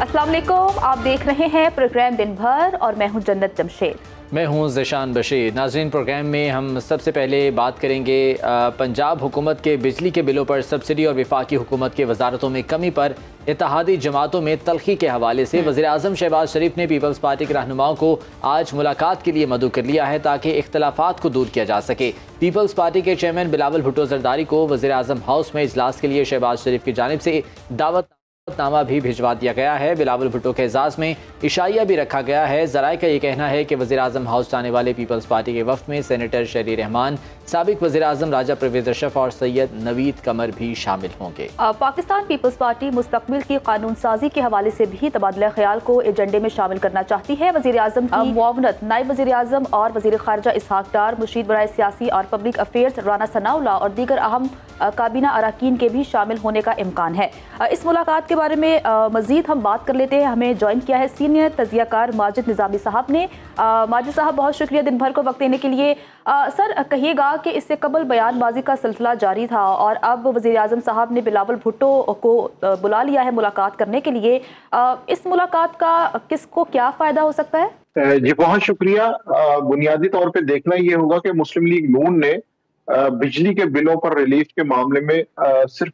अस्सलाम वालेकुम, आप देख रहे हैं प्रोग्राम दिन भर और मैं हूं जन्नत जमशेद। मैं हूं ज़िशान बशीर। नाज़रीन, प्रोग्राम में हम सबसे पहले बात करेंगे पंजाब हुकूमत के बिजली के बिलों पर सब्सिडी और वफाकी हुकूमत के वजारतों में कमी पर इत्तेहादी जमातों में तलखी के हवाले से वज़ीर आज़म शहबाज शरीफ ने पीपल्स पार्टी के रहनुमाओं को आज मुलाकात के लिए मदऊ कर लिया है ताकि इख्तलाफात को दूर किया जा सके। पीपल्स पार्टी के चेयरमैन बिलावल भुट्टो जरदारी को वज़ीर आज़म हाउस में इजलास के लिए शहबाज शरीफ की जानिब से दावतनामा भी भिजवा दिया गया है। बिलावल भुट्टो के एजाज़ में इशाइया भी रखा गया है। ज़राए का ये कहना है कि वज़ीर आज़म हाउस जाने वाले पीपल्स पार्टी के वफ़द में सेनेटर शहरी रहमान, साबिक वज़ीर आज़म राजा परवेज़ अशरफ और सैयद नवीद कमर भी शामिल होंगे। पाकिस्तान पीपल्स पार्टी मुस्तकबिल की कानून साजी के हवाले से भी तबादला ख्याल को एजेंडे में शामिल करना चाहती है। वज़ीर आज़म की मुआवनत नायब वज़ीर आज़म और वज़ीर ख़ारजा इसहाक डार, मुशीर बराए सियासी और पब्लिक अफेयर्स राना सनाउल्लाह और दीगर अहम काबीना अरकान के भी शामिल होने का इम्कान है। इस मुलाकात के बारे में मज़ीद हम बात कर लेते हैं। हमें ज्वाइन किया है सीनियर तजियाकार माजिद निज़ामी साहब ने। माजिद साहब, बहुत शुक्रिया दिन भर को वक्त देने के लिए। सर, कहिएगा कि इससे कबल बयानबाजी का सिलसिला जारी था और अब वज़ीर आज़म साहब ने बिलावल भुट्टो को बुला लिया है मुलाकात करने के लिए। इस मुलाकात का किसको क्या फ़ायदा हो सकता है? जी, बहुत शुक्रिया। बुनियादी तौर पे देखना ये होगा कि मुस्लिम लीग नून ने बिजली के बिलों पर रिलीफ के मामले में सिर्फ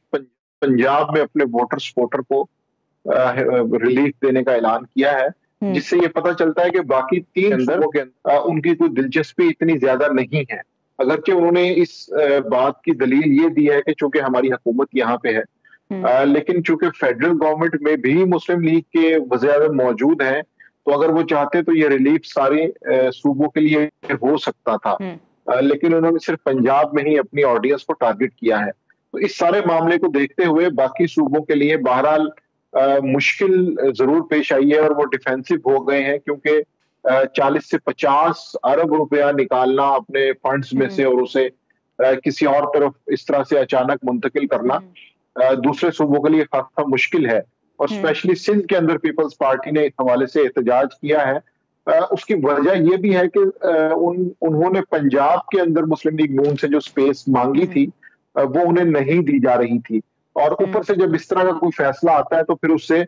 पंजाब में अपने वोटर सपोर्टर को रिलीफ देने का ऐलान किया है, जिससे ये पता चलता है कि बाकी 3 सूबों के अंदर उनकी कोई दिलचस्पी इतनी ज्यादा नहीं है। अगरचे उन्होंने इस बात की दलील ये दी है कि चूंकि हमारी हुकूमत यहाँ पे है, लेकिन चूंकि फेडरल गवर्नमेंट में भी मुस्लिम लीग के वज़ीर-ए-आज़म मौजूद हैं, तो अगर वो चाहते तो ये रिलीफ सारे सूबों के लिए हो सकता था, लेकिन उन्होंने सिर्फ पंजाब में ही अपनी ऑडियंस को टारगेट किया है। तो इस सारे मामले को देखते हुए बाकी सूबों के लिए बहरहाल मुश्किल जरूर पेश आई है और वो डिफेंसिव हो गए हैं, क्योंकि 40 से 50 अरब रुपया निकालना अपने फंड्स में से और उसे किसी और तरफ इस तरह से अचानक मुंतकिल करना दूसरे सूबों के लिए खासा मुश्किल है। और स्पेशली सिंध के अंदर पीपल्स पार्टी ने इस हवाले से एहतजाज किया है। उसकी वजह यह भी है कि उन्होंने पंजाब के अंदर मुस्लिम लीग नून से जो स्पेस मांगी थी वो उन्हें नहीं दी जा रही थी, और ऊपर से जब इस तरह का कोई फैसला आता है तो फिर उससे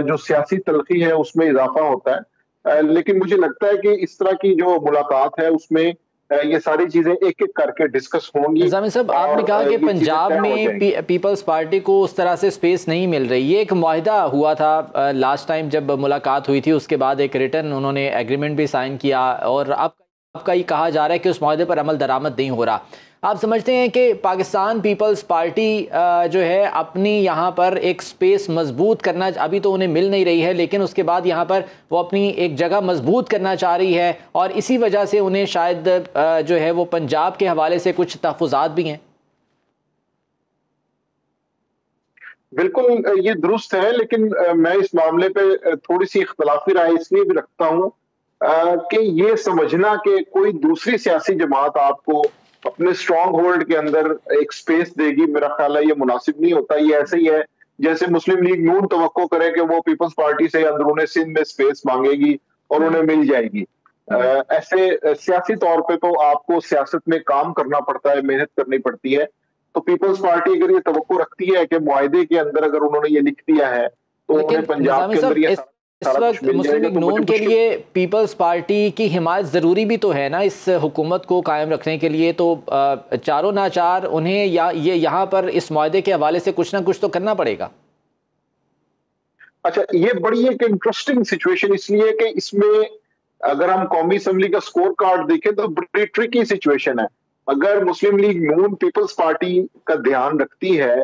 जो सियासी तलखी है उसमें इजाफा होता है। लेकिन मुझे लगता है कि इस तरह की जो मुलाकात है उसमें ये सारी चीजें एक एक करके डिस्कस होंगी। निज़ामी साहब, आपने कहा कि पंजाब में पीपल्स पार्टी को उस तरह से स्पेस नहीं मिल रही। ये एक मुआहिदा हुआ था लास्ट टाइम जब मुलाकात हुई थी, उसके बाद एक रिटर्न उन्होंने एग्रीमेंट भी साइन किया और आपका ये कहा जा रहा है कि उस मुआहिदे पर अमल दरामद नहीं हो रहा। आप समझते हैं कि पाकिस्तान पीपल्स पार्टी जो है अपनी यहाँ पर एक स्पेस मजबूत करना, अभी तो उन्हें मिल नहीं रही है, लेकिन उसके बाद यहाँ पर वो अपनी एक जगह मजबूत करना चाह रही है और इसी वजह से उन्हें शायद जो है वो पंजाब के हवाले से कुछ तहफ़्फ़ुज़ात भी हैं? बिल्कुल, ये दुरुस्त है, लेकिन मैं इस मामले पे थोड़ी सी इख्तलाफी राय इसलिए भी रखता हूँ कि ये समझना कि कोई दूसरी सियासी जमात आपको अपने स्ट्रॉन्ग होल्ड के अंदर एक स्पेस देगी, मेरा ख्याल है ये मुनासिब नहीं होता। ये ऐसे ही है जैसे मुस्लिम लीग नून तवक्को करे कि वो पीपल्स पार्टी से अंदरूने सिंध में स्पेस मांगेगी और उन्हें मिल जाएगी। ऐसे सियासी तौर पे तो आपको सियासत में काम करना पड़ता है, मेहनत करनी पड़ती है। तो पीपल्स पार्टी अगर ये तवक्को रखती है कि मुआहिदे के अंदर अगर उन्होंने ये लिख दिया है तो उन्हें पंजाब के अंदर ये इस वक्त मुस्लिम लीग नून के लिए पीपल्स पार्टी की हिमायत ज़रूरी भी तो है ना इस हुकूमत को कायम रखने के लिए। तो चारों नाचार उन्हें ये यहाँ पर इस मुआहदे के हवाले से कुछ ना कुछ तो करना पड़ेगा। अच्छा, ये बड़ी एक इंटरेस्टिंग सिचुएशन इसलिए कि इसमें अगर हम कौमी असम्बली का स्कोर कार्ड देखें तो बड़ी ट्रिकी सिचुएशन है। अगर मुस्लिम लीग नून पीपल्स पार्टी का ध्यान रखती है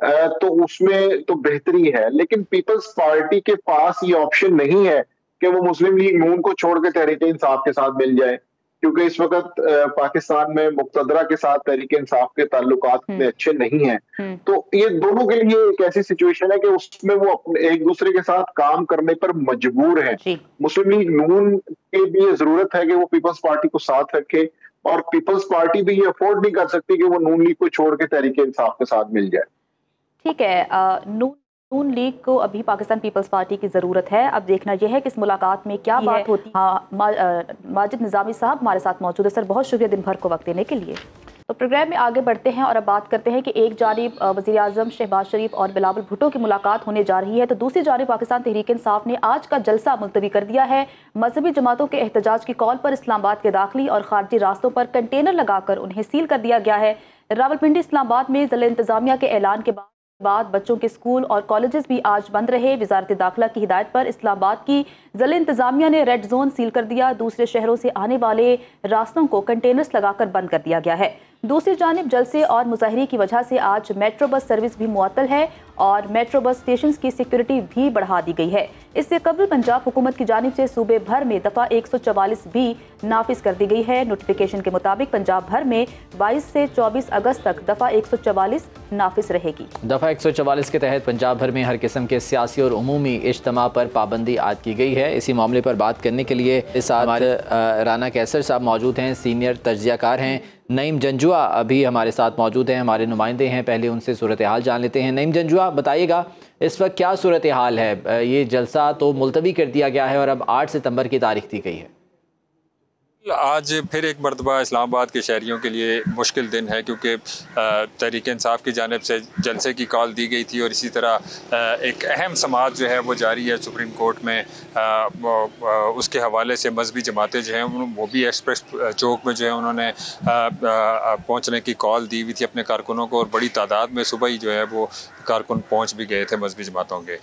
तो उसमें तो बेहतरी है, लेकिन पीपल्स पार्टी के पास ये ऑप्शन नहीं है कि वो मुस्लिम लीग नून को छोड़ के तहरीक इंसाफ के साथ मिल जाए, क्योंकि इस वक्त पाकिस्तान में मुक्तदरा के साथ तहरीक इंसाफ के ताल्लुकात इतने अच्छे नहीं हैं। तो ये दोनों के लिए एक ऐसी सिचुएशन है कि उसमें वो अपने एक दूसरे के साथ काम करने पर मजबूर है। मुस्लिम लीग नून के भी ये जरूरत है कि वो पीपल्स पार्टी को साथ रखे, और पीपल्स पार्टी भी ये अफोर्ड नहीं कर सकती कि वो नून लीग को छोड़ के तहरीक इंसाफ के साथ मिल जाए। ठीक है, नून लीग को अभी पाकिस्तान पीपल्स पार्टी की ज़रूरत है। अब देखना यह है कि इस मुलाकात में क्या बात होती है। माजिद निज़ामी साहब हमारे साथ मौजूद है। सर, बहुत शुक्रिया दिन भर को वक्त देने के लिए। तो प्रोग्राम में आगे बढ़ते हैं और अब बात करते हैं कि एक जानिब वज़ीर आज़म शहबाज शरीफ और बिलावल भुट्टो की मुलाकात होने जा रही है, तो दूसरी जानिब पाकिस्तान तहरीक इंसाफ ने आज का जलसा मुलतवी कर दिया है। मजहबी जमातों के एहतजाज की कॉल पर इस्लामाबाद के दाखिली और खारजी रास्तों पर कंटेनर लगाकर उन्हें सील कर दिया गया है। रावलपिंडी इस्लामाबाद में ज़िला इंतजामिया के ऐलान के बाद बच्चों के स्कूल और कॉलेजेस भी आज बंद रहे। वजारत दाखिला की हिदायत पर इस्लामाबाद की ज़िला इंतजामिया ने रेड जोन सील कर दिया। दूसरे शहरों से आने वाले रास्तों को कंटेनर्स लगाकर बंद कर दिया गया है। दूसरी जानिब जलसे और मुजाहरे की वजह से आज मेट्रो बस सर्विस भी मुअत्तल है और मेट्रो बस स्टेशन की सिक्योरिटी भी बढ़ा दी गई है। इससे कबल पंजाब हुकूमत की जानिब से सूबे भर में दफ़ा 144 भी नाफिज कर दी गई है। नोटिफिकेशन के मुताबिक पंजाब भर में 22 से 24 अगस्त तक दफ़ा 144 नाफिज रहेगी। दफ़ा 144 के तहत पंजाब भर में हर किस्म के सियासी और उमूमी इज्तिमा पर पाबंदी आयद की गई है। इसी मामले पर बात करने के लिए इस हमारे राना कैसर साहब मौजूद हैं, सीनियर तज्ज़ियाकार हैं। नईम जंजुआ अभी हमारे साथ मौजूद हैं, हमारे नुमाइंदे हैं। पहले उनसे सूरत हाल जान लेते हैं। नईम जंजुआ, बताइएगा इस वक्त क्या सूरत हाल है? ये जलसा तो मुलतवी कर दिया गया है और अब 8 सितंबर की तारीख दी गई है। आज फिर एक मरतबा इस्लामाबाद के शहरियों के लिए मुश्किल दिन है, क्योंकि तहरीक इंसाफ की जानिब से जलसे की कॉल दी गई थी और इसी तरह एक अहम समाअत जो है वो जारी है सुप्रीम कोर्ट में। उसके हवाले से मजहबी जमातें जो हैं वो भी एक्सप्रेस चौक में जो है उन्होंने पहुंचने की कॉल दी हुई थी अपने कारकुनों को, और बड़ी तादाद में सुबह ही जो है वो कारकुन पहुंच भी गए थे मजहबी जमातों के।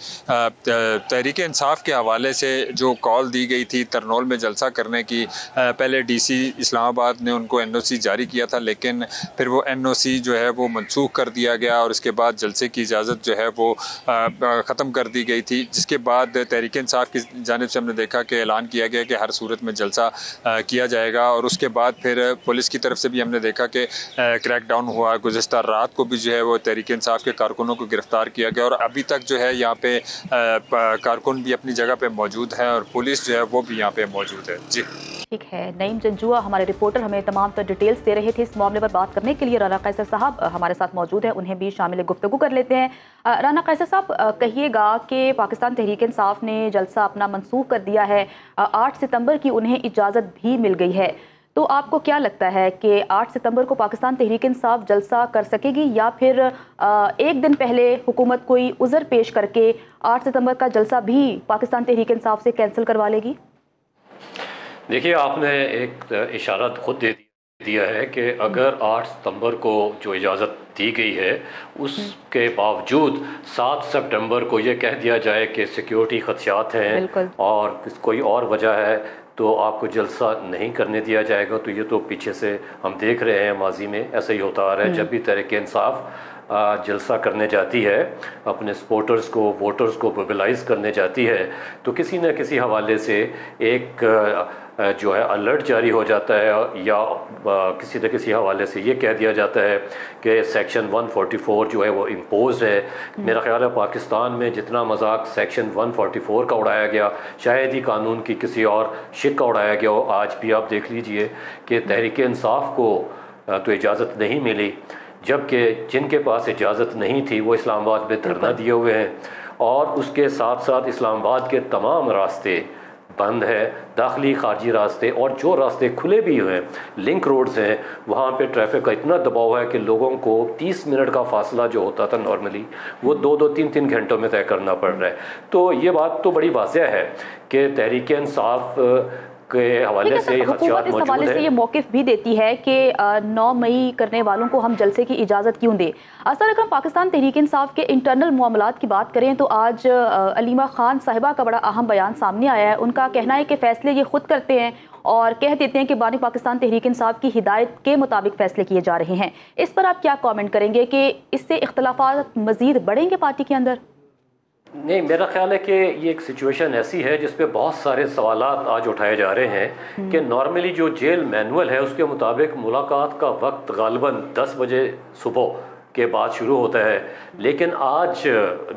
तहरीक इंसाफ के हवाले से जो कॉल दी गई थी तरनोल में जलसा करने की, पहले डीसी इस्लामाबाद ने उनको एनओसी जारी किया था, लेकिन फिर वो एनओसी जो है वो मनसूख कर दिया गया और उसके बाद जलसे की इजाज़त जो है वो ख़त्म कर दी गई थी। जिसके बाद तहरीक इंसाफ की जानिब से हमने देखा कि ऐलान किया गया कि हर सूरत में जलसा किया जाएगा, और उसके बाद फिर पुलिस की तरफ से भी हमने देखा कि क्रैक डाउन हुआ। गुज़िश्ता रात को भी जो है वो तहरीक इंसाफ के कारकुनों को गिरफ्तार किया गया और अभी तक जो है यहाँ पे कारकुन भी अपनी जगह पे मौजूद हैं और पुलिस जो है वो भी यहाँ पे मौजूद है। जी ठीक है, नईम जंजुआ हमारे रिपोर्टर हमें तमाम तर डिटेल्स दे रहे थे। इस मामले पर बात करने के लिए राना कैसर साहब हमारे साथ मौजूद हैं, उन्हें भी शामिल गुफ्तगू कर लेते हैं। राना कैसर साहब, कहिएगा कि पाकिस्तान तहरीक इंसाफ ने जलसा अपना मनसूख कर दिया है, 8 सितंबर की उन्हें इजाज़त भी मिल गई है, तो आपको क्या लगता है कि 8 सितंबर को पाकिस्तान तहरीक इंसाफ जलसा कर सकेगी या फिर एक दिन पहले हुकूमत कोई उज़र पेश करके 8 सितंबर का जलसा भी पाकिस्तान तहरीक इंसाफ से कैंसिल करवा लेगी? देखिए, आपने एक इशारा खुद दे दिया है कि अगर 8 सितंबर को जो इजाज़त दी गई है उसके बावजूद 7 सितंबर को ये कह दिया जाए कि सिक्योरिटी खदशात हैं और कोई और वजह है तो आपको जलसा नहीं करने दिया जाएगा, तो ये तो पीछे से हम देख रहे हैं, माजी में ऐसा ही होता आ रहा है। जब भी तहरीक इंसाफ जलसा करने जाती है, अपने सपोर्टर्स को, वोटर्स को मोबिलाइज़ करने जाती है, तो किसी न किसी हवाले से एक जो है अलर्ट जारी हो जाता है या किसी न किसी हवाले से ये कह दिया जाता है कि सेक्शन 144 जो है वो इम्पोज है। मेरा ख्याल है पाकिस्तान में जितना मजाक सेक्शन 144 का उड़ाया गया, शायद ही कानून की किसी और शिक का उड़ाया गया हो। आज भी आप देख लीजिए कि तहरीक इंसाफ को तो इजाज़त नहीं मिली, जबकि जिनके पास इजाज़त नहीं थी वो इस्लामाबाद में धरना दिए हुए हैं, और उसके साथ साथ इस्लामाबाद के तमाम रास्ते बंद है, दाखिली खारजी रास्ते, और जो रास्ते खुले भी हुए हैं, लिंक रोड्स हैं, वहाँ पे ट्रैफिक का इतना दबाव है कि लोगों को 30 मिनट का फासला जो होता था नॉर्मली वो 2-2, 3-3 घंटों में तय करना पड़ रहा है। तो ये बात तो बड़ी वाज़ेह है कि तहरीक इंसाफ के हवाले से हुकूमत इस हवाले से ये मौक़िफ़ भी देती है कि 9 मई करने वालों को हम जलसे की इजाज़त क्यों दें। असल रकम पाकिस्तान तहरीक इंसाफ के इंटरनल मामलात की बात करें तो आज अलीमा खान साहिबा का बड़ा अहम बयान सामने आया है। उनका कहना है कि फ़ैसले ये खुद करते हैं और कह देते हैं कि बानी पाकिस्तान तहरीक इंसाफ की हिदायत के मुताबिक फ़ैसले किए जा रहे हैं। इस पर आप क्या कॉमेंट करेंगे कि इससे इख्तलाफात मज़ीद बढ़ेंगे पार्टी के अंदर? नहीं, मेरा ख्याल है कि ये एक सिचुएशन ऐसी है जिस पे बहुत सारे सवालात आज उठाए जा रहे हैं कि नॉर्मली जो जेल मैनुअल है उसके मुताबिक मुलाकात का वक्त गालिबन 10 बजे सुबह के बाद शुरू होता है, लेकिन आज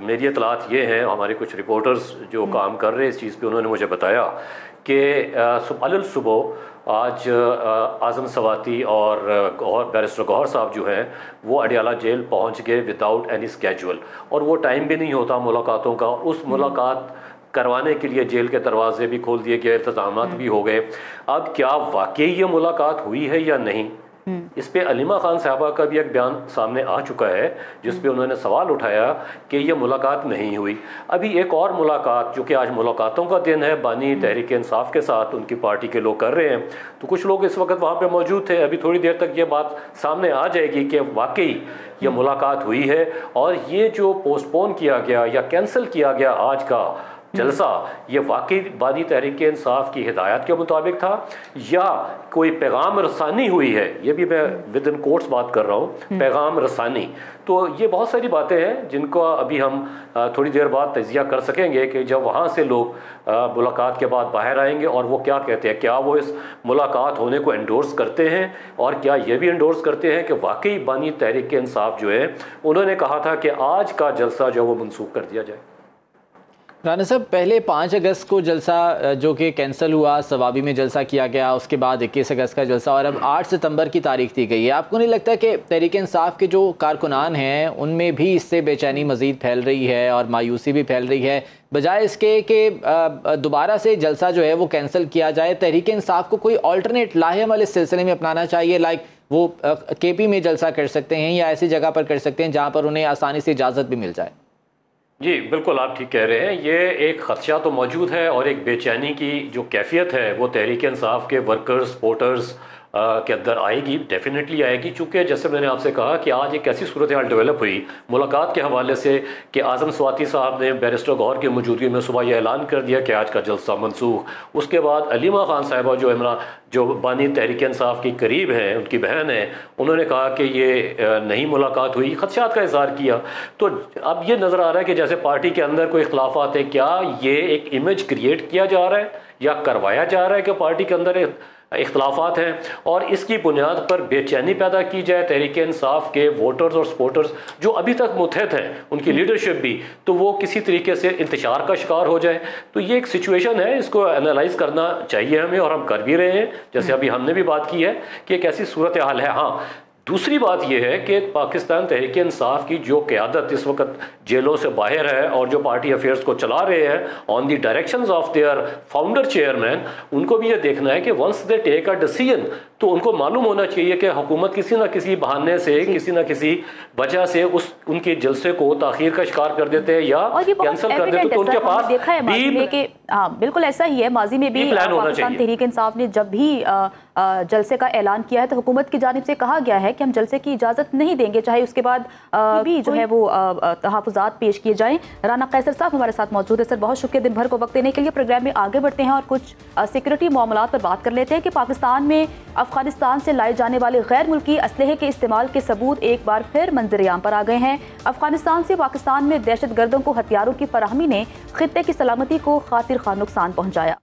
मेरी इतलात ये हैं, हमारे कुछ रिपोर्टर्स जो काम कर रहे हैं इस चीज़ पे उन्होंने मुझे बताया कि अलल सुबह आज आज़म सवाती और बैरिस्टर गौहर साहब जो हैं वो अडियाला जेल पहुंच गए विदाउट एनी स्केजुअल, और वो टाइम भी नहीं होता मुलाकातों का। उस मुलाकात करवाने के लिए जेल के दरवाजे भी खोल दिए गए, इंतजामात भी हो गए। अब क्या वाकई ये मुलाकात हुई है या नहीं, इस पे अलीमा खान साहबा का भी एक बयान सामने आ चुका है जिस पे उन्होंने सवाल उठाया कि ये मुलाकात नहीं हुई। अभी एक और मुलाकात, जो कि आज मुलाकातों का दिन है, बानी तहरीक इंसाफ के साथ उनकी पार्टी के लोग कर रहे हैं, तो कुछ लोग इस वक्त वहाँ पे मौजूद थे। अभी थोड़ी देर तक ये बात सामने आ जाएगी कि वाकई ये मुलाकात हुई है और ये जो पोस्टपोन किया गया या कैंसिल किया गया आज का जलसा, ये वाकई बानी तहरीक इंसाफ की हिदायत के मुताबिक था या कोई पैगाम रसानी हुई है। ये भी मैं विद इन कोट्स बात कर रहा हूँ, पैगाम रसानी। तो ये बहुत सारी बातें हैं जिनको अभी हम थोड़ी देर बाद तजिया कर सकेंगे कि जब वहाँ से लोग मुलाकात के बाद बाहर आएंगे और वो क्या कहते हैं, क्या वो इस मुलाकात होने को एंडोर्स करते हैं और क्या ये भी एंडोर्स करते हैं कि वाकई बानी तहरीक इंसाफ जो है उन्होंने कहा था कि आज का जलसा जो है वो मनसूख कर दिया जाए। राना साहब, पहले 5 अगस्त को जलसा जो कि कैंसिल हुआ, सवाबी में जलसा किया गया, उसके बाद 21 अगस्त का जलसा और अब 8 सितंबर की तारीख दी गई है। आपको नहीं लगता कि तहरीक इंसाफ के जो कारकुनान हैं उनमें भी इससे बेचैनी मज़ीद फैल रही है और मायूसी भी फैल रही है, बजाय इसके कि दोबारा से जलसा जो है वो कैंसिल किया जाए? तहरीक इंसाफ को कोई ऑल्टरनेट लाहेअमल इस सिलसिले में अपनाना चाहिए, लाइक वो KP में जलसा कर सकते हैं या ऐसी जगह पर कर सकते हैं जहाँ पर उन्हें आसानी से इजाज़त भी मिल जाए। जी बिल्कुल, आप ठीक कह रहे हैं। ये एक खदशा तो मौजूद है और एक बेचैनी की जो कैफियत है वो तहरीक इंसाफ के वर्कर्स, सपोर्टर्स के अंदर आएगी, डेफिनेटली आएगी। चूँकि जैसे मैंने आपसे कहा कि आज एक ऐसी सूरत हाल डेवलप हुई मुलाकात के हवाले से कि आज़म स्वाति साहब ने बैरिस्टर गौहर की मौजूदगी में सुबह यह ऐलान कर दिया कि आज का जलसा मनसूख। उसके बाद अलीमा खान साहिबा जो बानी तहरीक इंसाफ की करीब हैं, उनकी बहन है, उन्होंने कहा कि ये नहीं मुलाकात हुई, खदशात का इज़हार किया। तो अब ये नज़र आ रहा है कि जैसे पार्टी के अंदर कोई इख्तलाफात है। क्या ये एक इमेज क्रिएट किया जा रहा है या करवाया जा रहा है कि पार्टी के अंदर इख्तलाफात हैं और इसकी बुनियाद पर बेचैनी पैदा की जाए तहरीक इंसाफ के वोटर्स और सपोर्टर्स जो अभी तक मुत्हद हैं, उनकी लीडरशिप भी, तो वो किसी तरीके से इंतशार का शिकार हो जाए? तो ये एक सिचुएशन है, इसको एनालाइज करना चाहिए हमें और हम कर भी रहे हैं, जैसे अभी हमने भी बात की है कि एक ऐसी सूरत हाल है। हाँ, दूसरी बात यह है कि पाकिस्तान तहरीक इंसाफ की जो क़यादत इस वक्त जेलों से बाहर है और जो पार्टी अफेयर्स को चला रहे हैं on the directions of their founder chairman, उनको भी ये देखना है कि once they take a decision तो उनको मालूम होना चाहिए कि हुकूमत किसी न किसी बहाने से, किसी न किसी वजह से उनके जलसे को ताखीर का शिकार कर देते हैं या कैंसिल कर देते, तो उनके पास देखा है माजी में कि हाँ बिल्कुल ऐसा ही है। माजी में भी पाकिस्तान तहरीक इंसाफ ने जब भी जलसे का ऐलान किया है तो हुकूमत की जानिब से कहा गया है कि हम जलसे की इजाज़त नहीं देंगे, चाहे उसके बाद भी जो है वो तहफ़्फ़ुज़ात पेश किए जाएं। राना कैसर साहब हमारे साथ मौजूद है। सर बहुत शुक्रिया दिन भर को वक्त देने के लिए। प्रोग्राम में आगे बढ़ते हैं और कुछ सिक्योरिटी मामलात पर बात कर लेते हैं कि पाकिस्तान में अफगानिस्तान से लाए जाने वाले गैर मुल्की असलहे के इस्तेमाल के सबूत एक बार फिर मंजर-ए-आम पर आ गए हैं। अफगानिस्तान से पाकिस्तान में दहशतगर्दों को हथियारों की फराहमी ने खित्ते की सलामती को खातिर खा नुकसान पहुँचाया।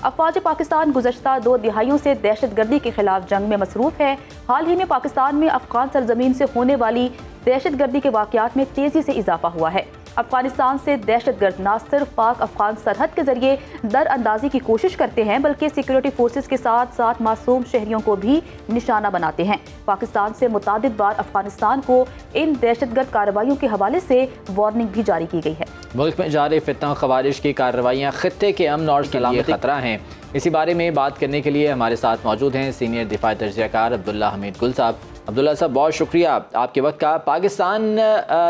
अफवाज पाकिस्तान गुज़श्ता 2 दिहाइयों से दहशतगर्दी के खिलाफ जंग में मसरूफ़ है। हाल ही में पाकिस्तान में अफगान सरजमीन से होने वाली दहशतगर्दी के वाक़यात में तेज़ी से इजाफा हुआ है। अफगानिस्तान से दहशतगर्द न सिर्फ पाक अफगान सरहद के जरिए दर अंदाजी की कोशिश करते हैं बल्कि सिक्योरिटी फोर्सेस के साथ साथ मासूम शहरियों को भी निशाना बनाते हैं। पाकिस्तान से मुतादिद बार अफगानिस्तान को इन दहशतगर्द कार्रवाइयों के हवाले से वार्निंग भी जारी की गई है। मुल्क में जारी फितना खवारिश की कार्रवाइयाँ खित्ते के अमन और सलामती खतरा हैं। इसी बारे में बात करने के लिए हमारे साथ मौजूद हैं सीनियर दिफाई तजज़ियाकार अब्दुल्ला हमीद गुल साहब। अब्दुल्ला साहब बहुत शुक्रिया आपके वक्त का। पाकिस्तान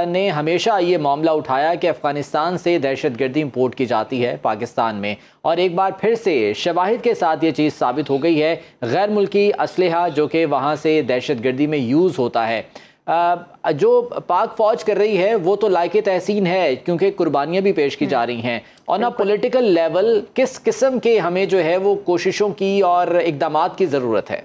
ने हमेशा ये मामला उठाया कि अफ़गानिस्तान से दहशतगर्दी इंपोर्ट की जाती है पाकिस्तान में, और एक बार फिर से शवाहिद के साथ ये चीज़ साबित हो गई है। गैर मुल्की असलहा जो कि वहाँ से दहशतगर्दी में यूज़ होता है, जो पाक फ़ौज कर रही है वो तो लायक तहसीन है क्योंकि कुर्बानियाँ भी पेश की जा रही हैं। और ना पॉलिटिकल लेवल किस किस्म के हमें जो है वो कोशिशों की और इक़दामात की ज़रूरत है?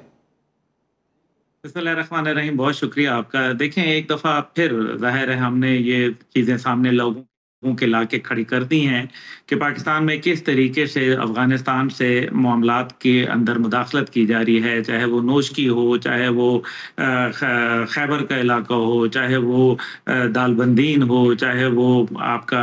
बिस्मिल्लाहिर्रहमानिर्रहीम, बहुत शुक्रिया आपका। देखें, एक दफ़ा फिर ज़ाहिर है हमने ये चीज़ें सामने लोगों के ला के खड़ी कर दी हैं कि पाकिस्तान में किस तरीके से अफ़गानिस्तान से मामलात के अंदर मुदाखलत की जा रही है, चाहे वो नोशकी हो, चाहे वो खैबर का इलाका हो, चाहे वो दालबंदीन हो, चाहे वो आपका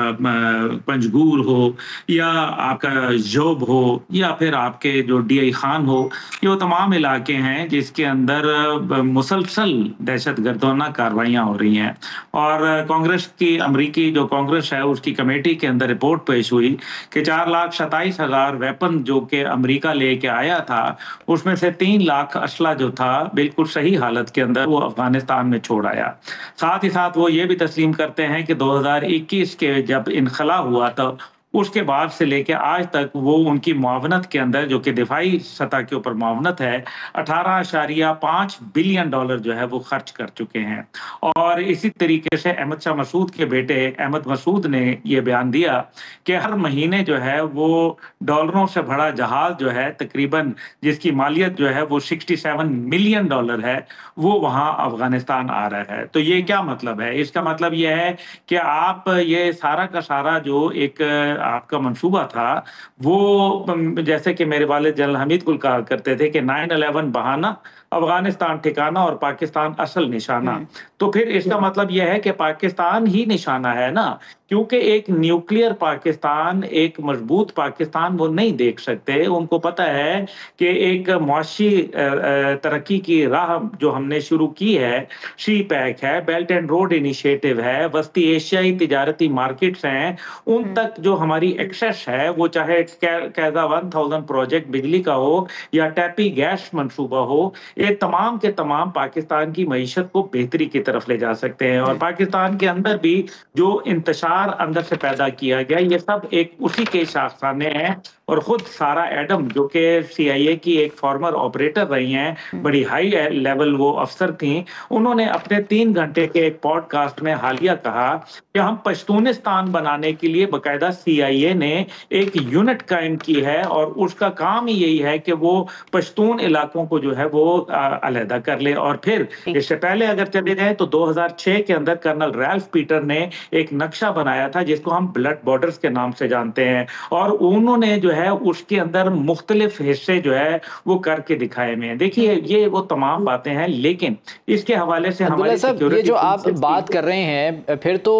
पंजगूर हो या आपका जोब हो या फिर आपके जो DI खान हो। ये वो तमाम इलाके हैं जिसके अंदर मुसलसल दहशत गर्दाना कार्रवाइयाँ हो रही हैं। और कांग्रेस की अमरीकी जो कांग्रेस है उसकी कमेटी के अंदर रिपोर्ट पेश हुई कि 4,27,000 वेपन जो कि अमेरिका लेके आया था, उसमें से 3 लाख असला जो था बिल्कुल सही हालत के अंदर वो अफगानिस्तान में छोड़ आया। साथ ही साथ वो ये भी तस्लीम करते हैं कि 2021 के जब इनखला हुआ तो उसके बाद से लेके आज तक वो उनकी मुआवनत के अंदर, जो कि दिफाई सतह के ऊपर मुआवनत है, 18.5 बिलियन डॉलर जो है वो खर्च कर चुके हैं। और इसी तरीके से अहमद शाह मसूद के बेटे अहमद मसूद ने ये बयान दिया कि हर महीने जो है वो डॉलरों से भरा जहाज जो है तकरीबन जिसकी मालियत जो है वो 67 मिलियन डॉलर है, वो वहाँ अफगानिस्तान आ रहा है। तो ये क्या मतलब है? इसका मतलब ये है कि आप ये सारा का सारा जो एक आपका मंसूबा था, वो जैसे कि मेरे वालिद जनरल हमीद गुल कहा करते थे कि 9/11 बहाना, अफगानिस्तान ठिकाना और पाकिस्तान असल निशाना। तो फिर इसका मतलब यह है कि पाकिस्तान ही निशाना है ना, क्योंकि एक न्यूक्लियर पाकिस्तान, एक मजबूत पाकिस्तान वो नहीं देख सकते। उनको पता है कि एक मुआशी तरक्की की राह जो हमने शुरू की है, सी पैक है, बेल्ट एंड रोड इनिशिएटिव है, वस्ती एशियाई तिजारती मार्केट्स हैं, उन तक जो हमारी एक्सेस है, वो चाहे कैजा 1000 प्रोजेक्ट बिजली का हो या टैपी गैस मंसूबा हो, ये तमाम के तमाम पाकिस्तान की मईशत को बेहतरी की तरफ ले जा सकते हैं। और पाकिस्तान के अंदर भी जो इंतशार अंदर से पैदा किया गया, ये सब एक उसी के शाखसाने हैं। और खुद सारा एडम जो कि CIA की एक फॉर्मर ऑपरेटर रही हैं, बड़ी हाई लेवल वो अफसर थी, उन्होंने अपने 3 घंटे के एक पॉडकास्ट में हालिया कहा कि हम पश्तूनिस्तान बनाने के लिए बाकायदा CIA ने एक यूनिट कायम की है और उसका काम ही यही है कि वो पश्तून इलाकों को जो है वो अलहदा कर ले। और फिर इससे पहले अगर चले जाए तो 2006 के अंदर कर्नल रैल्फ पीटर ने एक नक्शा बनाया था जिसको हम ब्लड बॉर्डर्स के नाम से जानते हैं, और उन्होंने जो है उसके अंदर मुख्तलिफ हिस्से जो है वो करके दिखाए हुए हैं। देखिए ये वो तमाम बातें हैं, लेकिन इसके हवाले से हमारे ये जो आप बात कर रहे हैं, फिर तो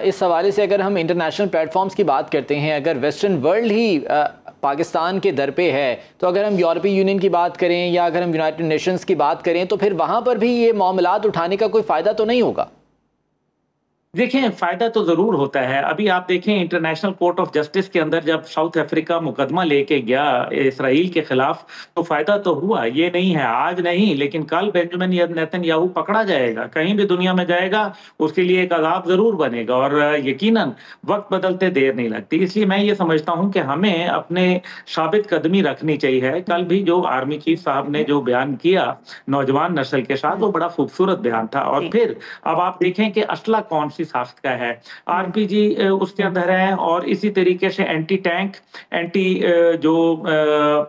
इस हवाले से अगर हम इंटरनेशनल प्लेटफॉर्म्स की बात करते हैं, अगर वेस्टर्न वर्ल्ड ही पाकिस्तान के दर पे है, तो अगर हम यूरोपीय यूनियन की बात करें या अगर हम यूनाइटेड नेशंस की बात करें, तो फिर वहाँ पर भी ये मामलात उठाने का कोई फ़ायदा तो नहीं होगा? देखें, फायदा तो जरूर होता है। अभी आप देखें इंटरनेशनल कोर्ट ऑफ जस्टिस के अंदर जब साउथ अफ्रीका मुकदमा लेके गया इसराइल के खिलाफ, तो फायदा तो हुआ। ये नहीं है आज नहीं, लेकिन कल बेंजामिन नेतन्याहू पकड़ा जाएगा, कहीं भी दुनिया में जाएगा, उसके लिए एक अजाब जरूर बनेगा। और यकीनन वक्त बदलते देर नहीं लगती। इसलिए मैं ये समझता हूँ कि हमें अपने साबित कदमी रखनी चाहिए। कल भी जो आर्मी चीफ साहब ने जो बयान किया नौजवान नस्ल के साथ, वो बड़ा खूबसूरत बयान था। और फिर अब आप देखें कि असला कौन सी साख्त का है, RPG उसके अंदर है, और इसी तरीके से एंटी टैंक, एंटी जो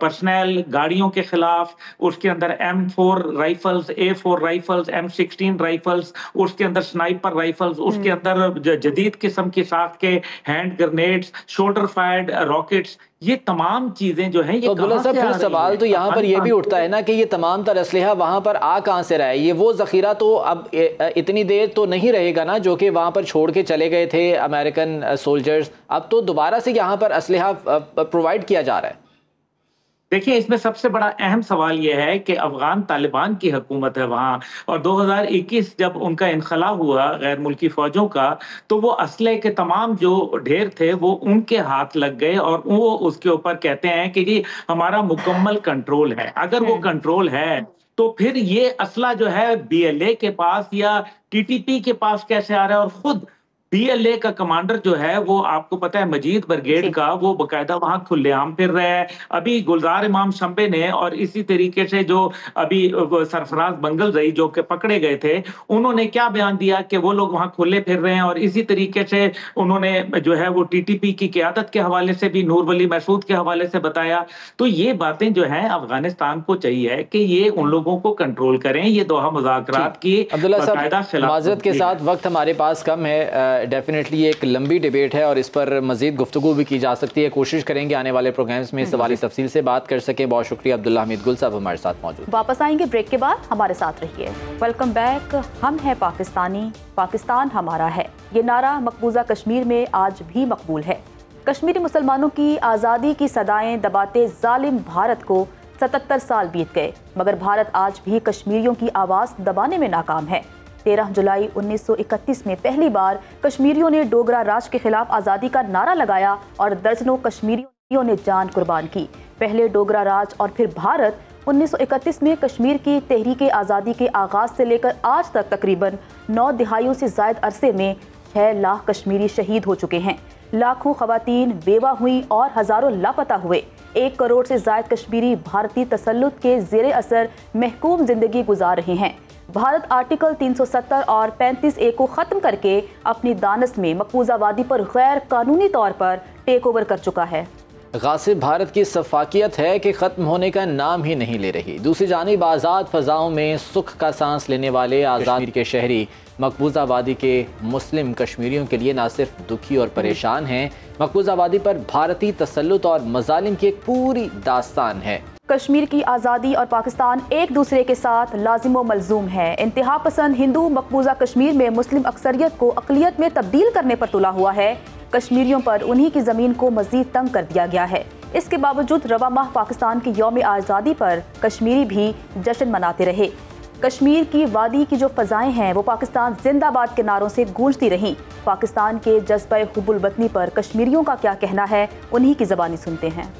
पर्सनल गाड़ियों के खिलाफ, उसके अंदर M4 rifles, A4 rifles, M16 rifles, उसके अंदर स्नाइपर राइफल्स, उसके अंदर जदीद किस्म की साख्त के hand grenades, shoulder fired rockets, ये तमाम चीजें जो हैं, ये तो अब्दुल्ला साहब, फिर सवाल तो यहाँ पर ये भी उठता है ना कि ये तमाम तर असलहा वहाँ पर आ कहाँ से रहा है? ये वो ज़ख़ीरा तो अब इतनी देर तो नहीं रहेगा ना जो कि वहाँ पर छोड़ के चले गए थे अमेरिकन सोल्जर्स। अब तो दोबारा से यहाँ पर असलहा प्रोवाइड किया जा रहा है। देखिए, इसमें सबसे बड़ा अहम सवाल यह है कि अफगान तालिबान की हुकूमत है वहाँ, और 2021 जब उनका इनखला हुआ गैर मुल्की फौजों का, तो वो असले के तमाम जो ढेर थे वो उनके हाथ लग गए, और वो उसके ऊपर कहते हैं कि जी हमारा मुकम्मल कंट्रोल है। अगर वो कंट्रोल है तो फिर ये असला जो है BLA के पास या TTP के पास कैसे आ रहा है? और खुद BLA का कमांडर जो है वो आपको पता है मजीद ब्रिगेड का, वो बकायदा वहां खुलेआम फिर रहे हैं। अभी गुलजार इमाम शंबे ने, और इसी तरीके से जो अभी सरफराज बंगल रही जो कि पकड़े गए थे, उन्होंने क्या बयान दिया कि वो लोग वहां खुले फिर रहे हैं। और इसी तरीके से उन्होंने जो है वो TTP की क़यादत के हवाले से भी, नूर वली महसूद के हवाले से बताया। तो ये बातें जो है अफगानिस्तान को चाहिए कि ये उन लोगों को कंट्रोल करें। ये दोहा मुज़ाकरात की बाकायदा माज़रत के साथ वक्त हमारे पास कम है। डेफिनेटली एक लंबी डिबेट है और इस पर मज़ीद गुफ्तगू भी की जा सकती है। कोशिश करेंगे आने वाले प्रोग्राम्स में इस हवाले तफसील से बात कर सकें। बहुत शुक्रिया अब्दुल्ला हमीद गुल साहब हमारे साथ मौजूद। वापस आएंगे ब्रेक के बाद, हमारे साथ रहिए। Welcome back. हम हैं पाकिस्तानी, पाकिस्तान हमारा है, ये नारा मकबूजा कश्मीर में आज भी मकबूल है। कश्मीरी मुसलमानों की आज़ादी की सदाएं दबाते जालिम भारत को 77 साल बीत गए, मगर भारत आज भी कश्मीरियों की आवाज़ दबाने में नाकाम है। 13 जुलाई 1931 में पहली बार कश्मीरियों ने डोगरा राज के खिलाफ आज़ादी का नारा लगाया और दर्जनों कश्मीरियों ने जान कुर्बान की। पहले डोगरा राज और फिर भारत 1931 में कश्मीर की तहरीक आज़ादी के आगाज से लेकर आज तक तकरीबन 9 दिहाइयों से ज़ायद अरसे में 6 लाख कश्मीरी शहीद हो चुके हैं। लाखों खवातीन बेवा हुई और हजारों लापता हुए। 1 करोड़ से ज़ायद कश्मीरी भारतीय तसल्लुत के ज़ेरे असर महकूम जिंदगी गुजार रहे हैं। भारत आर्टिकल 370 और 35A को ख़त्म करके अपनी दानस में मकबूजा वादी पर गैर कानूनी तौर पर टेक ओवर कर चुका है। गासिब भारत की सफाकियत है कि ख़त्म होने का नाम ही नहीं ले रही। दूसरी जानिब आज़ाद फ़ज़ाओं में सुख का सांस लेने वाले आज़ाद के शहरी मकबूजा वादी के मुस्लिम कश्मीरियों के लिए न सिर्फ दुखी और परेशान हैं, मकबूजा वादी पर भारतीय तसल्लुत और मज़ालिम की एक पूरी दास्तान है। कश्मीर की आज़ादी और पाकिस्तान एक दूसरे के साथ लाजिम व मलजूम है। इंतहा पसंद हिंदू मकबूजा कश्मीर में मुस्लिम अक्सरियत को अक़लियत में तब्दील करने पर तुला हुआ है। कश्मीरियों पर उन्हीं की ज़मीन को मज़ीद तंग कर दिया गया है। इसके बावजूद रवा माह पाकिस्तान की यौम आज़ादी पर कश्मीरी भी जश्न मनाते रहे। कश्मीर की वादी की जो फ़ज़ाएँ हैं वो पाकिस्तान जिंदाबाद के नारों से गूंजती रहीं। पाकिस्तान के जज्बे हुब्बुल वतनी पर कश्मीरियों का क्या कहना है, उन्हीं की ज़बानी सुनते हैं।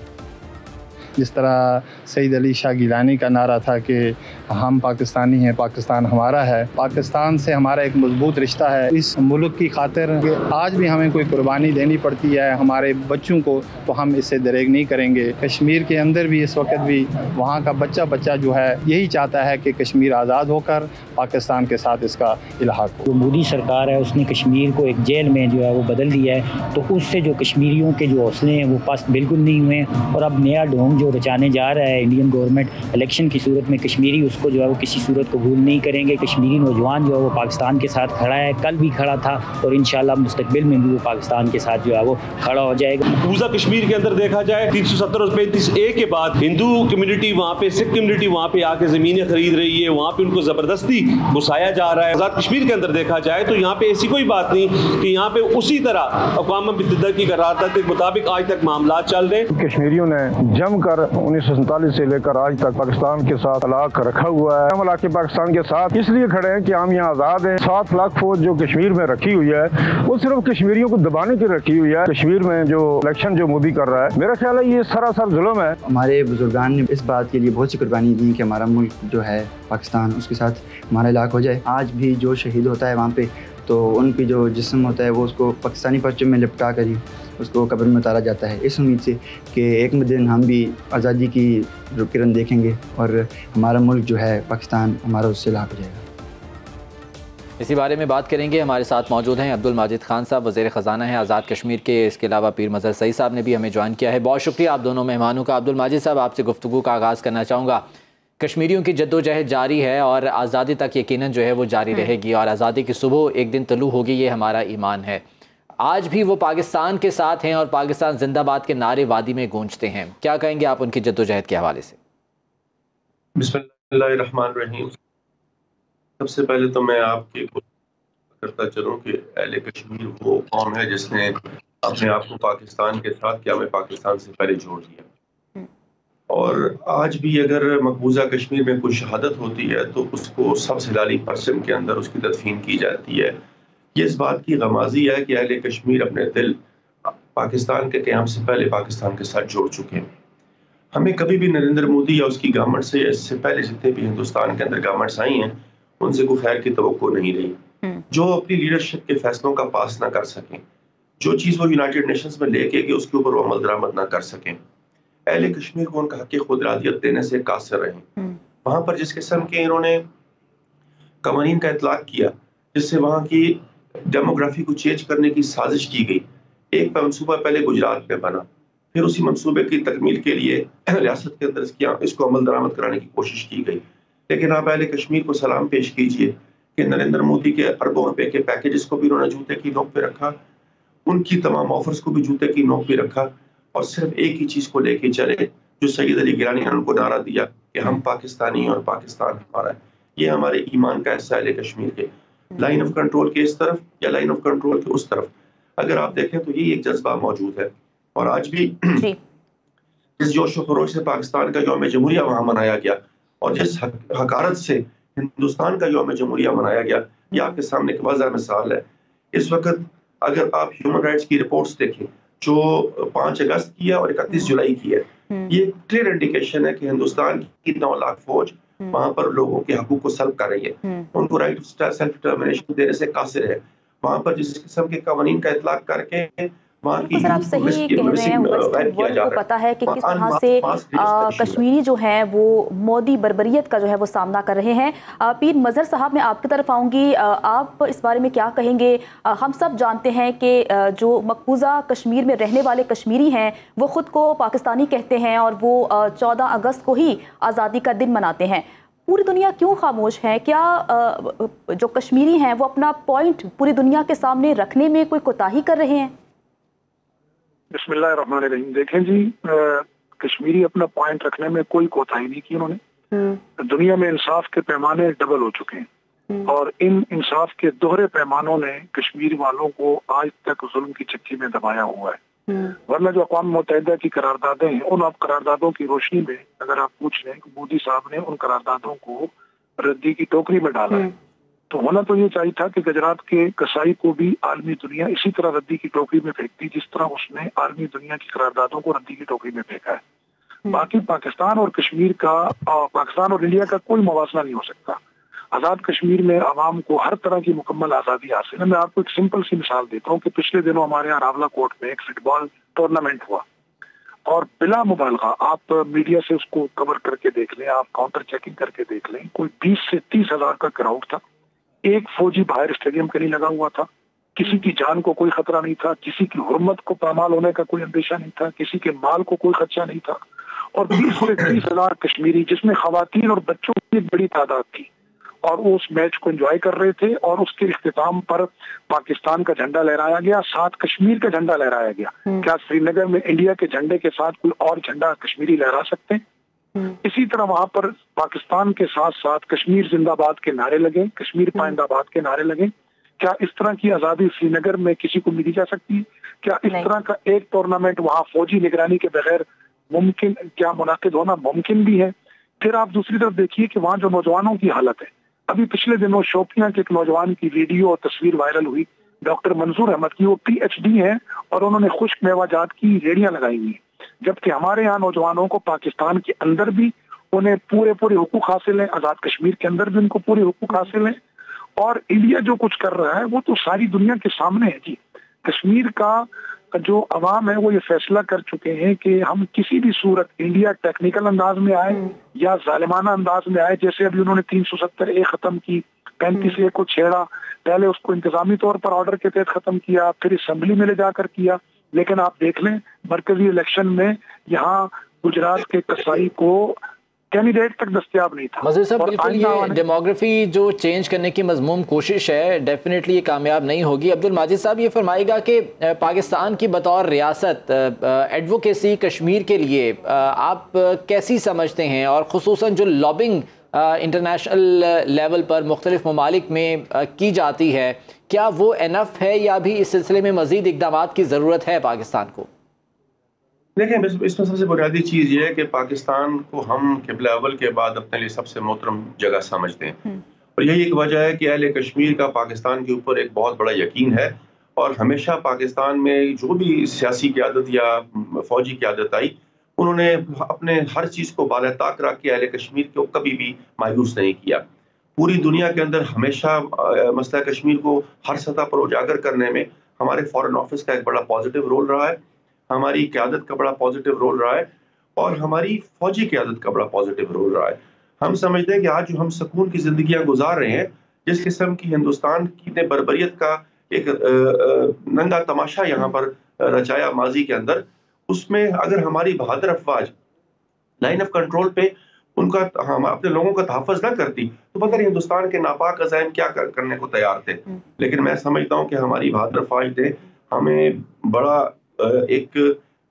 जिस तरह सईद अली शाह गिलानी का नारा था कि हम पाकिस्तानी हैं, पाकिस्तान हमारा है, पाकिस्तान से हमारा एक मजबूत रिश्ता है। इस मुल्क की खातिर आज भी हमें कोई कुर्बानी देनी पड़ती है हमारे बच्चों को, तो हम इससे दरेग नहीं करेंगे। कश्मीर के अंदर भी इस वक्त भी वहाँ का बच्चा जो है यही चाहता है कि कश्मीर आज़ाद होकर पाकिस्तान के साथ इसका इल्हाक हो। जो मोदी सरकार है उसने कश्मीर को एक जेल में जो है वो बदल दिया है, तो उससे जो कश्मीरियों के जो हौसले हैं वो पस्त बिल्कुल नहीं हुए। और अब नया ढोंग जो रचाने जा रहा है इंडियन गवर्नमेंट इलेक्शन की सूरत में, कश्मीरी उसको जो है वो किसी सूरत कबूल नहीं करेंगे। कश्मीरी नौजवान जो है वो पाकिस्तान के साथ खड़ा है, कल भी खड़ा था और इंशाल्लाह मुस्तकबिल में भी वो पाकिस्तान के साथ जो है वो खड़ा हो जाएगा। मकबूजा कश्मीर के अंदर देखा जाए 370 और 35A के बाद हिंदू कम्युनिटी वहाँ पे, सिख कम्युनिटी वहाँ पे आके ज़मीनें खरीद रही है, वहाँ पे उनको ज़बरदस्ती घुसाया जा रहा है। आज़ाद कश्मीर के अंदर देखा जाए तो यहाँ पे ऐसी कोई बात नहीं कि यहाँ पे उसी तरह अक़वाम मुत्तहिदा की करारदाद के मुताबिक आज तक मामला चल रहे हैं। कश्मीरियों ने जमकर 1947 से लेकर आज तक पाकिस्तान के साथ तलाक रखा हुआ है। हम इलाके पाकिस्तान के साथ इसलिए खड़े हैं कि हम यहाँ आज़ाद हैं। 7 लाख फौज जो कश्मीर में रखी हुई है वो सिर्फ कश्मीरियों को दबाने की रखी हुई है। कश्मीर में जो इलेक्शन जो मोदी कर रहा है, मेरा ख्याल है ये सरासर जुल्म है। हमारे बुजुर्गान ने इस बात के लिए बहुत सी कुर्बानी दी कि हमारा मुल्क जो है पाकिस्तान, उसके साथ हमारा इलाका हो जाए। आज भी जो शहीद होता है वहाँ पे, तो उनकी जो जिस्म होता है वो उसको पाकिस्तानी परचम में लिपटा कर ही उसको कब्र में उतारा जाता है, इस उम्मीद से कि एक दिन हम भी आज़ादी की किरण देखेंगे और हमारा मुल्क जो है पाकिस्तान हमारा उससे लाख हो जाएगा। इसी बारे में बात करेंगे। हमारे साथ मौजूद हैं अब्दुल माजिद खान साहब, वज़ीर ख़जाना है आज़ाद कश्मीर के। इसके अलावा पीर मज़हर सईद साहब ने भी हमें ज्वाइन किया है। बहुत शुक्रिया आप दोनों मेहमानों का। अब्दुल माजिद साहब, आपसे गुफ्तगू का आगाज़ करना चाहूँगा। कश्मीरियों की जद्दोजहद जारी है और आज़ादी तक यकीनन जो है वो जारी रहेगी और आज़ादी की सुबह एक दिन तलू होगी, ये हमारा ईमान है। आज भी वो पाकिस्तान के साथ हैं और पाकिस्तान जिंदाबाद के नारे वादी में गूंजते हैं। क्या कहेंगे आप उनकी जद्दोजहद के हवाले से? बिस्मिल्लाहिर्रहमानिर्रहीम। सबसे पहले तो मैं आपके करता चलूँ कि अहले कश्मीर वो कौम है जिसने अपने आप को पाकिस्तान के साथ क्या में पाकिस्तान से पहले जोड़ दिया। और आज भी अगर मकबूजा कश्मीर में कोई शहादत होती है तो उसको सबसे लाली परचम के अंदर उसकी तदफीन की जाती है। ये इस बात की गमाजी है कि अहले कश्मीर अपने दिल पाकिस्तान के क़याम से पहले पाकिस्तान के साथ जोड़ चुके हैं। हमें कभी भी नरेंद्र मोदी या उसकी गवर्नमेंट से, इससे पहले जितने भी हिंदुस्तान के अंदर गवर्नमेंट्स आई हैं, उनसे कोई खैर की तवक्को नहीं रही। जो अपनी लीडरशिप के फैसलों का पास ना कर सकें, जो चीज़ वो यूनाइटेड नेशंस में लेके गए उसके ऊपर वो अमल दरामद ना कर सकें, अहले कश्मीर को उनका हक़ खुदरादियत देने से कासिर रहे। वहाँ पर जिस किस्म के इन्होंने कवानीन का इतलाक़ किया जिससे वहाँ की डेमोग्राफी को चेंज करने की साजिश की गई, एक मनसूबा पहले गुजरात में बना, फिर उसी मनसूबे की तकमील के लिए रियासत के अंदर इसको अमल दरामद कराने की कोशिश की गई। लेकिन आप अहले कश्मीर को सलाम पेश कीजिए कि नरेंद्र मोदी के अरबों रुपए के पैकेजेस को भी उन्होंने जूते की नोक पे रखा, उनकी तमाम ऑफर्स को भी जूते की नोक पे रखा और सिर्फ एक ही चीज़ को लेके चले जो सईद अली गिलानी ने उनको नारा दिया कि हम पाकिस्तानी और पाकिस्तान हमारा है। ये हमारे ईमान का हिस्सा है कश्मीर के। लाइन ऑफ कंट्रोल के इस तरफ या लाइन ऑफ कंट्रोल के उस तरफ अगर आप देखें तो ये एक जज्बा मौजूद है। और आज भी जिस जोश व खरोश से पाकिस्तान का यौम जमहूरिया वहाँ मनाया गया और जिस हकारत से हिंदुस्तान का यौम जमहूरिया मनाया गया, ये आपके सामने एक वाज़ह मिसाल है। इस वक्त अगर आप ह्यूमन राइट्स की रिपोर्ट्स देखें जो 5 अगस्त की है और 31 जुलाई की है, ये क्लियर इंडिकेशन है कि हिंदुस्तान की 9 लाख फौज वहां पर लोगों के हकूक को सल्ब कर रही है, उनको राइट टू सेल्फ डिटर्मिनेशन देने से कासिर है। वहां पर जिस किस्म के कानून का इतलाक करके वहाँ की आप सही कह रहे हैं, वेस्टर्न वर्ल्ड को पता है कि किस तरह से कश्मीरी जो हैं वो मोदी बर्बरियत का जो है वो सामना कर रहे हैं। पीर मजहर साहब, मैं आपकी तरफ आऊँगी, आप इस बारे में क्या कहेंगे? हम सब जानते हैं कि जो मकबूजा कश्मीर में रहने वाले कश्मीरी हैं वो ख़ुद को पाकिस्तानी कहते हैं और वो 14 अगस्त को ही आज़ादी का दिन मनाते हैं। पूरी दुनिया क्यों खामोश है? क्या जो कश्मीरी हैं वो अपना पॉइंट पूरी दुनिया के सामने रखने में कोई कोताही कर रहे हैं? बिस्मिल्लाहिर्रहमानिर्रहीम। देखें जी, कश्मीरी अपना पॉइंट रखने में कोई कोताही नहीं की उन्होंने। दुनिया में इंसाफ के पैमाने डबल हो चुके हैं और इन इंसाफ के दोहरे पैमानों ने कश्मीर वालों को आज तक जुल्म की चक्की में दबाया हुआ है। वरना जो अक़वाम मुत्तहिदा की करारदादें हैं, उन करारदादों की रोशनी में अगर आप पूछ लें कि मोदी साहब ने उन करारदादों को रद्दी की टोकरी में डाला है, तो होना तो ये चाहिए था कि गुजरात के कसाई को भी आलमी दुनिया इसी तरह रद्दी की टोकरी में फेंकती जिस तरह उसने आलमी दुनिया की करारदादों को रद्दी की टोकरी में फेंका है। बाकी पाकिस्तान और कश्मीर का, पाकिस्तान और इंडिया का कोई मवासना नहीं हो सकता। आज़ाद कश्मीर में आवाम को हर तरह की मुकम्मल आज़ादी हासिल है। मैं आपको एक सिंपल सी मिसाल देता हूँ कि पिछले दिनों हमारे यहाँ रावला कोट में एक फुटबॉल टूर्नामेंट हुआ और बिला मुबालगा आप मीडिया से उसको कवर करके देख लें, आप काउंटर चेकिंग करके देख लें, कोई 20 से 30 हज़ार का क्राउड था। एक फौजी बाहर स्टेडियम के नहीं लगा हुआ था, किसी की जान को कोई खतरा नहीं था, किसी की हुर्मत को पामाल होने का कोई अंदेशा नहीं था, किसी के माल को कोई खदशा नहीं था। और 20 से 30 हज़ार कश्मीरी, जिसमें खवातीन और बच्चों की बड़ी तादाद थी, और वो उस मैच को एंजॉय कर रहे थे। और उसके इख्तिताम पर पाकिस्तान का झंडा लहराया गया, साथ कश्मीर का झंडा लहराया गया। क्या श्रीनगर में इंडिया के झंडे के साथ कोई और झंडा कश्मीरी लहरा सकते हैं? इसी तरह वहां पर पाकिस्तान के साथ साथ कश्मीर जिंदाबाद के नारे लगे, कश्मीर पाइंदाबाद के नारे लगे। क्या इस तरह की आज़ादी श्रीनगर में किसी को मिली जा सकती है? क्या इस तरह का एक टूर्नामेंट वहां फौजी निगरानी के बगैर मुमकिन, क्या मुनाकिद होना मुमकिन भी है? फिर आप दूसरी तरफ देखिए कि वहां जो नौजवानों की हालत है। अभी पिछले दिनों शोपियां के एक नौजवान की वीडियो और तस्वीर वायरल हुई, डॉक्टर मंसूर अहमद की। वो PhD है और उन्होंने खुश्क मेवाजात की रेडियां लगाई हुई, जबकि हमारे यहाँ नौजवानों को पाकिस्तान के अंदर भी उन्हें पूरे हुकूक हासिल है, आज़ाद कश्मीर के अंदर भी उनको पूरे हुकूक हासिल है। और इंडिया जो कुछ कर रहा है वो तो सारी दुनिया के सामने है जी। कश्मीर का जो अवाम है वो ये फैसला कर चुके हैं कि हम किसी भी सूरत, इंडिया टेक्निकल अंदाज में आए या जालिमाना अंदाज में आए, जैसे अभी उन्होंने 370A खत्म की, 35A को छेड़ा, पहले उसको इंतजामी तौर पर ऑर्डर के तहत खत्म किया, फिर असेंबली में ले जाकर किया। लेकिन आप देख लें मरकजी इलेक्शन में यहाँ गुजरात के कसाई को कैंडिडेट तक दस्तयाब नहीं था। मज़हर साहब, बिल्कुल ये डेमोग्राफी जो चेंज करने की मज़मूम कोशिश है, डेफिनेटली ये कामयाब नहीं होगी। अब्दुल माजिद साहब ये फरमाएगा कि पाकिस्तान की बतौर रियासत एडवोकेसी कश्मीर के लिए आप कैसी समझते हैं, और ख़ुसूसन जो लॉबिंग इंटरनेशनल लेवल पर मुख्तलिफ ममालिक में की जाती है, क्या वो इनफ है या भी इस सिलसिले में मज़ीद इक़दाम की ज़रूरत है पाकिस्तान को? देखें, इसमें सबसे बुनियादी चीज़ ये है कि पाकिस्तान को हम क़िबला अव्वल के बाद अपने लिए सबसे मोहतरम जगह समझते हैं, और यही एक वजह है कि अहले कश्मीर का पाकिस्तान के ऊपर एक बहुत बड़ा यकीन है। और हमेशा पाकिस्तान में जो भी सियासी क़यादत या फ़ौजी क़यादत आई, उन्होंने अपने हर चीज़ को बाला ताक रख के अहले कश्मीर को कभी भी मायूस नहीं किया। पूरी दुनिया के अंदर हमेशा मसला कश्मीर को हर सतह पर उजागर करने में हमारे फॉरेन ऑफिस का एक बड़ा पॉजिटिव रोल रहा है, हमारी क़यादत का बड़ा पॉजिटिव रोल रहा है, और हमारी फौजी क़यादत का बड़ा पॉजिटिव रोल रहा है। हम समझते हैं कि आज जो हम सुकून की ज़िंदगियाँ गुजार रहे हैं, जिस किस्म की हिंदुस्तान की ने बर्बरियत का एक नंगा तमाशा यहाँ पर रचाया माजी के अंदर, उसमें अगर हमारी बहादुर अफवाज लाइन ऑफ कंट्रोल पे उनका, हम अपने लोगों का तहफ़्फ़ुज़ न करती, तो पता नहीं हिंदुस्तान के नापाक अज़ाइम क्या करने को तैयार थे। लेकिन मैं समझता हूँ कि हमारी बहादुर अफवाज ने हमें बड़ा एक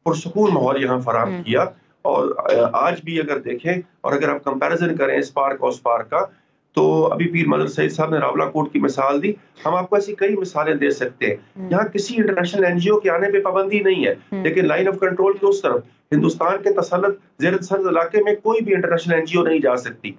पुरसुकून माहौल यहाँ फराहम किया। और आज भी अगर देखें और अगर आप कंपैरिजन करें इस पार का उस पार का, तो अभी पीर मदर सईद साहब ने रावला कोट की मिसाल दी, हम आपको ऐसी कई मिसालें दे सकते हैं। यहाँ किसी इंटरनेशनल NGO के आने पे पाबंदी नहीं है, लेकिन लाइन ऑफ कंट्रोल की उस तरफ हिंदुस्तान के तसल्लुत ज़ेर तसल्लुत इलाके में कोई भी इंटरनेशनल NGO नहीं जा सकती।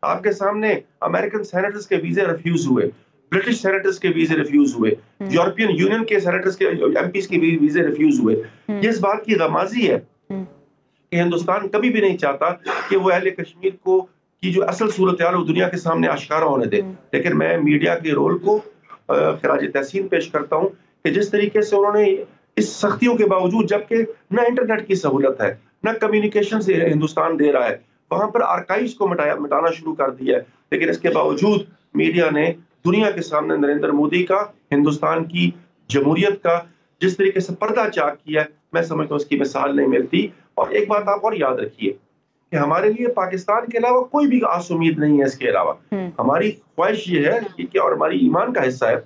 आपके सामने अमेरिकन सेनेटर्स के वीजे रिफ्यूज हुए, ब्रिटिश सेनेटर्स के वीजे रिफ्यूज हुए, यूरोपियन यूनियन के सेनेटर्स के एमपीज के वीजे रिफ्यूज हुए। ये इस बात की गमाजी है कि हिंदुस्तान कभी भी नहीं चाहता कि वो अहले कश्मीर को की जो असल सूरत हाल वो दुनिया के सामने आश्कारा होने दे। लेकिन मैं मीडिया के रोल को खराज तहसीन पेश करता हूँ कि जिस तरीके से उन्होंने इस सख्तियों के बावजूद, जबकि न इंटरनेट की सहूलत है न कम्युनिकेशन से हिंदुस्तान दे रहा है, वहां पर आर्काइव्स को मिटाना शुरू कर दिया है, लेकिन इसके बावजूद मीडिया ने दुनिया के सामने नरेंद्र मोदी का, हिंदुस्तान की जमहूरियत का जिस तरीके से पर्दा चाक किया है, मैं समझता हूँ उसकी मिसाल नहीं मिलती। और एक बात आप और याद रखिए कि हमारे लिए पाकिस्तान के अलावा कोई भी आस उम्मीद नहीं है। इसके अलावा हमारी ख्वाहिश ये है कि और हमारी ईमान का हिस्सा है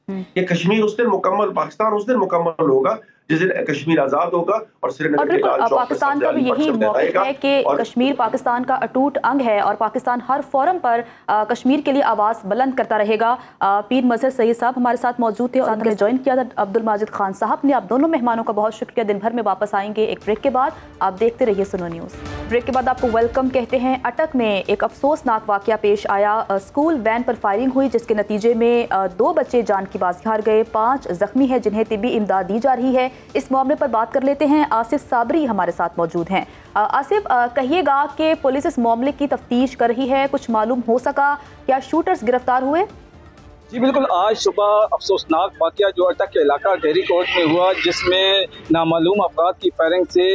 कि कश्मीर उस दिन मुकम्मल, पाकिस्तान उस दिन मुकम्मल होगा जिस दिन कश्मीर आजाद होगा और श्रीनगर के लाल चौक पाकिस्तान का भी यही मौक़िफ़ है कि कश्मीर पाकिस्तान का अटूट अंग है और पाकिस्तान हर फोरम पर कश्मीर के लिए आवाज़ बुलंद करता रहेगा। पीर मजहर सईद साहब हमारे साथ मौजूद थे और हमें ज्वाइन किया था अब्दुल माजिद खान साहब ने। आप दोनों मेहमानों का बहुत शुक्रिया। दिन भर में वापस आएंगे एक ब्रेक के बाद। आप देखते रहिए सुनो न्यूज़। ब्रेक के बाद आपको वेलकम कहते हैं। अटक में एक अफसोसनाक वाक़या पेश आया। स्कूल वैन पर फायरिंग हुई जिसके नतीजे में 2 बच्चे जान की बाजी हार गए, 5 जख्मी हैं जिन्हें तिब्बी इमदाद दी जा रही है। इस मामले पर बात कर लेते हैं। आसिफ साबरी हमारे साथ मौजूद हैं। आसिफ, कहिएगा कि पुलिस इस मामले की तफ्तीश कर रही है, कुछ मालूम हो सका, क्या शूटर्स गिरफ्तार हुए? जी बिल्कुल, आज सुबह अफसोसनाक वाक़या जो अटक के इलाका डेहरी कोर्ट में हुआ, जिसमें नामालूम अफराद की फायरिंग से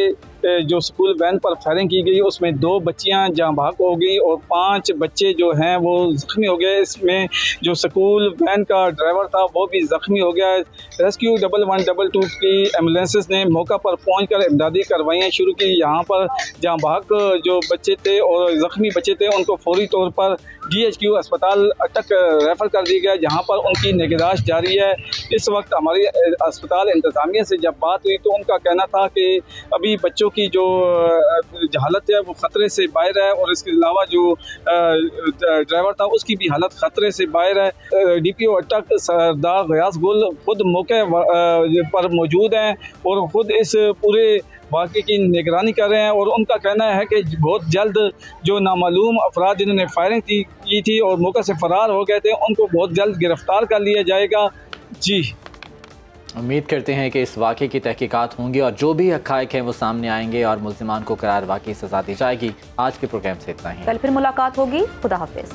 जो स्कूल वैन पर फायरिंग की गई उसमें 2 बच्चियां जहां भाग हो गई और 5 बच्चे जो हैं वो ज़ख्मी हो गए। इसमें जो स्कूल वैन का ड्राइवर था वो भी ज़ख्मी हो गया। रेस्क्यू 1122 की एम्बुलेंसेस ने मौका पर पहुंचकर इमदादी कार्रवाइयाँ शुरू की। यहाँ पर जहाँ भाग जो बच्चे थे और ज़ख्मी बच्चे थे उनको फौरी तौर पर DHQ अस्पताल अटक रेफ़र कर दिया गया, जहाँ पर उनकी निगरानी जारी है। इस वक्त हमारी अस्पताल इंतज़ामिया से जब बात हुई तो उनका कहना था कि अभी बच्चों की जो हालत है वो ख़तरे से बाहर है और इसके अलावा जो ड्राइवर था उसकी भी हालत ख़तरे से बाहर है। DPO अटक सरदार गयास गुल खुद मौके पर मौजूद हैं और ख़ुद इस पूरे वाक़े की निगरानी कर रहे हैं और उनका कहना है कि बहुत जल्द जो नामालूम अफराद जिन्होंने फायरिंग की थी और मौके से फ़रार हो गए थे उनको बहुत जल्द गिरफ्तार कर लिया जाएगा। जी, उम्मीद करते हैं कि इस वाक़े की तहकीकात होंगी और जो भी हक़ाइक़ हैं वो सामने आएंगे और मुल्ज़िमान को करार वाक़ई सज़ा दी जाएगी। आज के प्रोग्राम से इतना ही। कल फिर मुलाकात होगी। खुदा हाफ़िज़।